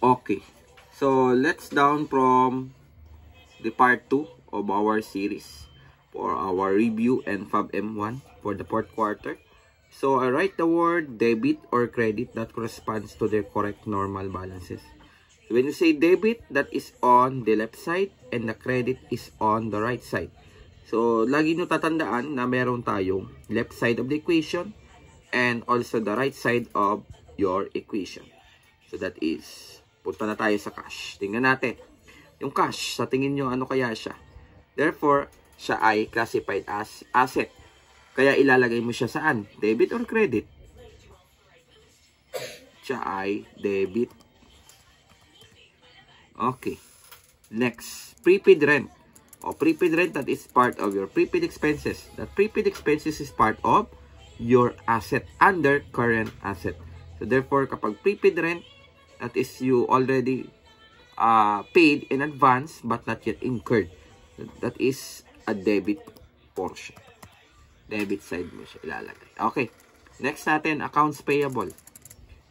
Okay. So, let's down from the part 2 of our series for our review and Fab M1 for the fourth quarter. So, I write the word debit or credit that corresponds to their correct normal balances. When you say debit, that is on the left side and the credit is on the right side. So, lagi nyo tatandaan na meron tayong left side of the equation and also the right side of your equation. So, that is, punta na tayo sa cash. Tingnan natin. Yung cash, sa tingin nyo, ano kaya siya? Therefore, siya ay classified as asset. Kaya ilalagay mo siya saan? Debit or credit? Siya ay debit. Okay. Next, prepaid rent. O prepaid rent, that is part of your prepaid expenses. That prepaid expenses is part of your asset under current asset. So therefore, kapag prepaid rent, that is you already paid in advance but not yet incurred. That is a debit portion. Debit side mo siya ilalagay. Okay. Next natin, accounts payable.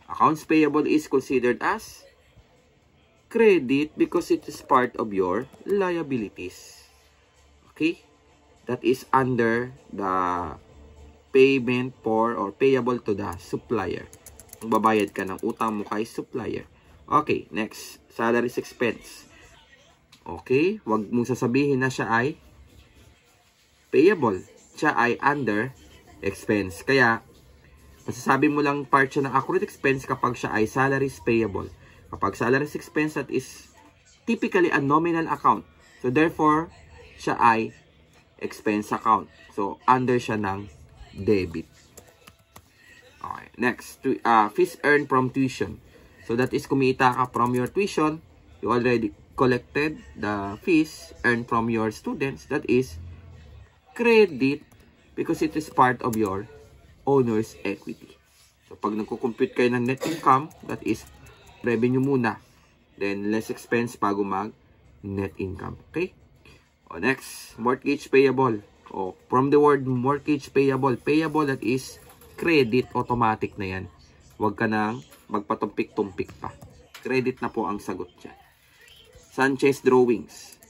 Accounts payable is considered as credit because it is part of your liabilities. Okay? That is under the payment for or payable to the supplier. Magbabayad ka ng utang mo kay supplier. Okay, next. Salaries expense. Okay? Huwag mong sasabihin na siya ay payable. Siya ay under expense. Kaya, masasabi mo lang part siya ng accrued expense kapag siya ay salaries payable. Kapag salaries expense, that is typically a nominal account. So, therefore, siya ay expense account. So, under siya ng debit. Okay. Next, fees earned from tuition. So, that is kumita ka from your tuition. You already collected the fees earned from your students. That is credit because it is part of your owner's equity. So, pag nagko-compute kayo ng net income, that is revenue muna. Then, less expense bago mag net income. Okay? O, next, mortgage payable. O, from the word mortgage payable. Payable, that is credit, automatic na yan. Huwag ka nang magpatumpik-tumpik pa. Credit na po ang sagot dyan. Sanchez drawings.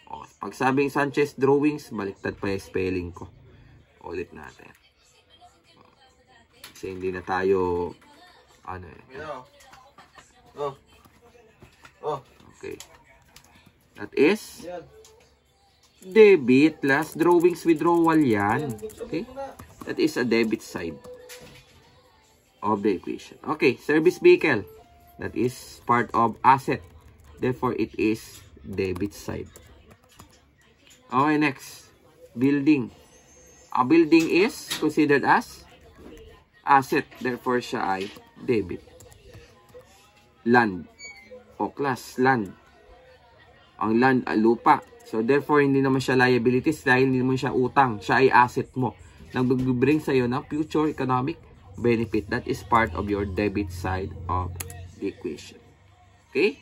O, pag sabing Sanchez drawings, baliktad pa yung spelling ko. Ulit natin. Kasi hindi na tayo, ano eh. Okay. That is debit plus drawings withdrawal yan. Okay? That is a debit side of the equation. Okay, service vehicle. That is part of asset. Therefore, it is debit side. Okay, next. Building. A building is considered as asset. Therefore, siya ay debit. Land. O class, land. Ang land, lupa. So, therefore, hindi naman siya liabilities dahil hindi naman siya utang. Siya ay asset mo. Nag-bring sa'yo ng future economic benefit. That is part of your debit side of the equation. Okay?